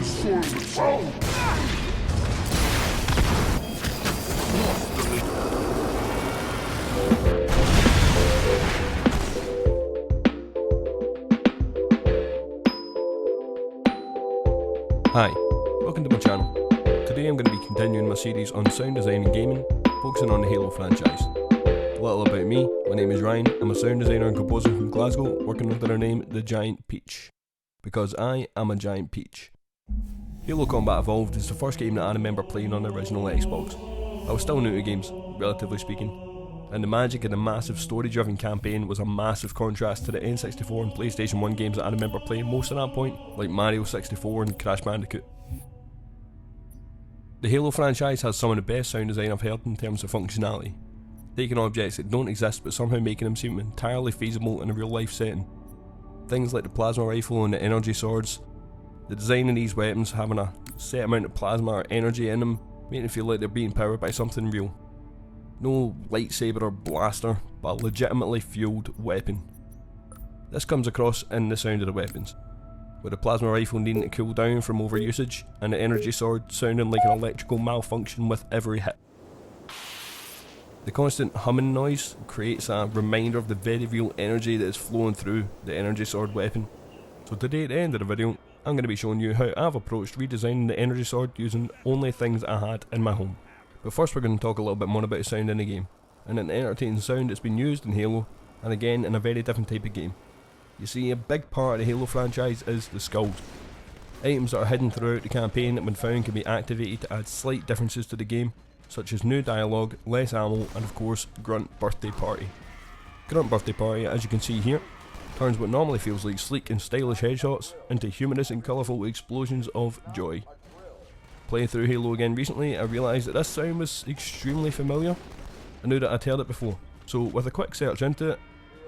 Hi, welcome to my channel. Today I'm going to be continuing my series on sound design and gaming, focusing on the Halo franchise. A little about me, my name is Ryan, I'm a sound designer and composer from Glasgow, working under the name The Giant Peach. Because I am a giant peach. Halo Combat Evolved is the first game that I remember playing on the original Xbox. I was still new to games, relatively speaking, and the magic of the massive story-driven campaign was a massive contrast to the N64 and PlayStation 1 games that I remember playing most at that point, like Mario 64 and Crash Bandicoot. The Halo franchise has some of the best sound design I've heard in terms of functionality, taking objects that don't exist but somehow making them seem entirely feasible in a real life setting. Things like the plasma rifle and the energy swords, the design of these weapons having a set amount of plasma or energy in them, making them feel like they're being powered by something real. No lightsaber or blaster, but a legitimately fueled weapon. This comes across in the sound of the weapons, with the plasma rifle needing to cool down from overusage, and the energy sword sounding like an electrical malfunction with every hit. The constant humming noise creates a reminder of the very real energy that is flowing through the energy sword weapon. So today at the end of the video, I'm going to be showing you how I've approached redesigning the energy sword using only things I had in my home. But first we're going to talk a little bit more about the sound in the game, and an entertaining sound that's been used in Halo, and again in a very different type of game. You see, a big part of the Halo franchise is the skulls. Items that are hidden throughout the campaign that when found can be activated to add slight differences to the game, such as new dialogue, less ammo, and of course, Grunt Birthday Party. Grunt Birthday Party, as you can see here, turns what normally feels like sleek and stylish headshots into humorous and colourful explosions of joy. Playing through Halo again recently, I realised that this sound was extremely familiar. I knew that I'd heard it before, so with a quick search into it,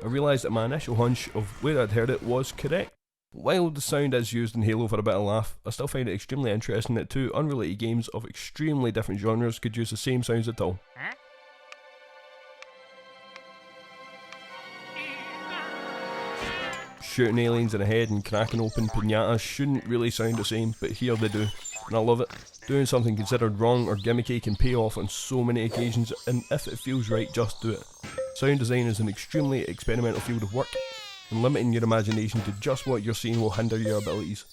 I realised that my initial hunch of where I'd heard it was correct. While the sound is used in Halo for a bit of laugh, I still find it extremely interesting that two unrelated games of extremely different genres could use the same sounds at all. Shooting aliens in the head and cracking open pinatas shouldn't really sound the same, but here they do, and I love it. Doing something considered wrong or gimmicky can pay off on so many occasions, and if it feels right, just do it. Sound design is an extremely experimental field of work, and limiting your imagination to just what you're seeing will hinder your abilities.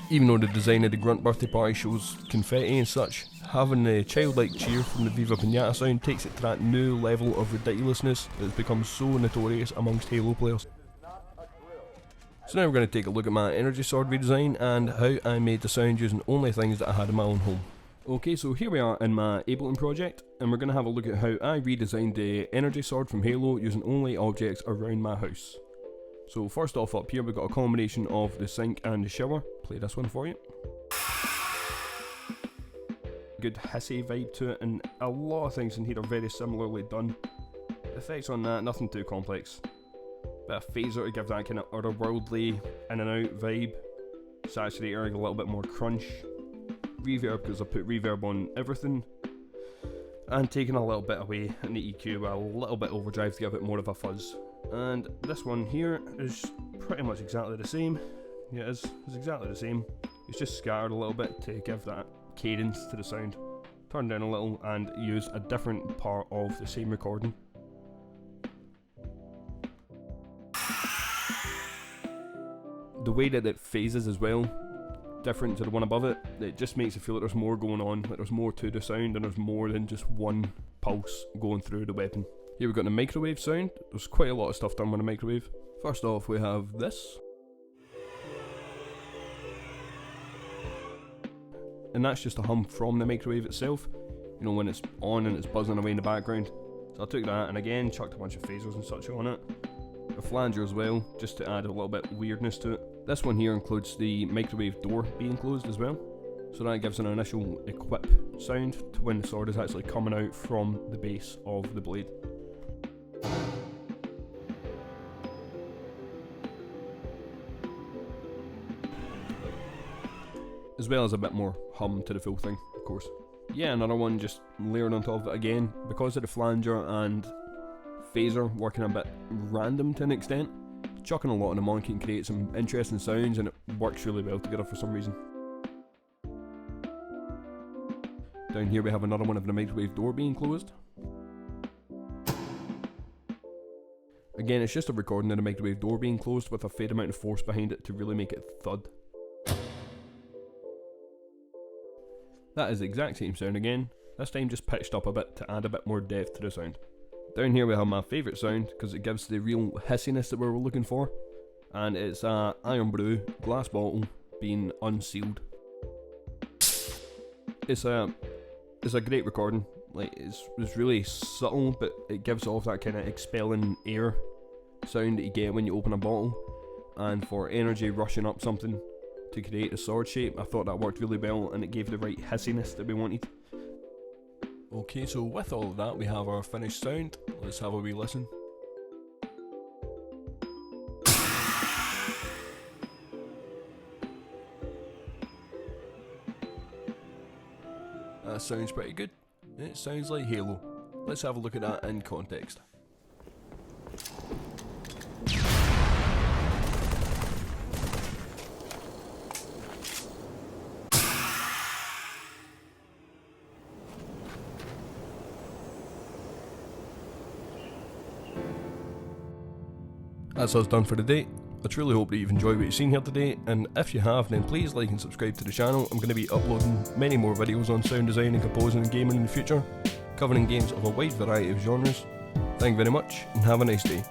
Even though the design of the Grunt Birthday Party shows confetti and such, having the childlike cheer from the Viva Pinata sound takes it to that new level of ridiculousness that has become so notorious amongst Halo players. So now we're going to take a look at my energy sword redesign and how I made the sound using only things that I had in my own home. Okay, so here we are in my Ableton project, and we're going to have a look at how I redesigned the energy sword from Halo using only objects around my house. So first off, up here we've got a combination of the sink and the shower. Play this one for you. Good hissy vibe to it, and a lot of things in here are very similarly done. The effects on that, nothing too complex. Bit of phaser to give that kind of otherworldly in and out vibe. Saturator, a little bit more crunch. Reverb, because I put reverb on everything. And taking a little bit away in the EQ with a little bit overdrive to give it more of a fuzz. And this one here is pretty much exactly the same. Yeah, it's exactly the same. It's just scattered a little bit to give that cadence to the sound. Turn down a little and use a different part of the same recording. The way that it phases as well, different to the one above it, it just makes it feel like there's more going on, like there's more to the sound and there's more than just one pulse going through the weapon. Here we've got the microwave sound. There's quite a lot of stuff done with the microwave. First off we have this. And that's just a hum from the microwave itself, you know, when it's on and it's buzzing away in the background. So I took that and again chucked a bunch of phasers and such on it. A flanger as well, just to add a little bit of weirdness to it. This one here includes the microwave door being closed as well, so that gives an initial equip sound to when the sword is actually coming out from the base of the blade. As well as a bit more hum to the full thing, of course. Yeah, another one just layered on top of it again, because of the flanger and phaser working a bit random to an extent. chucking a lot on the monkey can create some interesting sounds, and it works really well together for some reason. Down here we have another one of the microwave door being closed. Again, it's just a recording of the microwave door being closed with a fair amount of force behind it to really make it thud. That is the exact same sound again, this time just pitched up a bit to add a bit more depth to the sound. Down here we have my favourite sound because it gives the real hissiness that we were looking for, and it's a iron brew glass bottle being unsealed. It's a great recording. Like it's really subtle, but it gives off that kind of expelling air sound that you get when you open a bottle, and for energy rushing up something to create a sword shape, I thought that worked really well and it gave the right hissiness that we wanted. Okay, so with all of that we have our finished sound. Let's have a wee listen. That sounds pretty good. It sounds like Halo. Let's have a look at that in context. That's us done for today. I truly hope that you've enjoyed what you've seen here today, and if you have, then please like and subscribe to the channel. I'm going to be uploading many more videos on sound design and composing and gaming in the future, covering games of a wide variety of genres. Thank you very much, and have a nice day.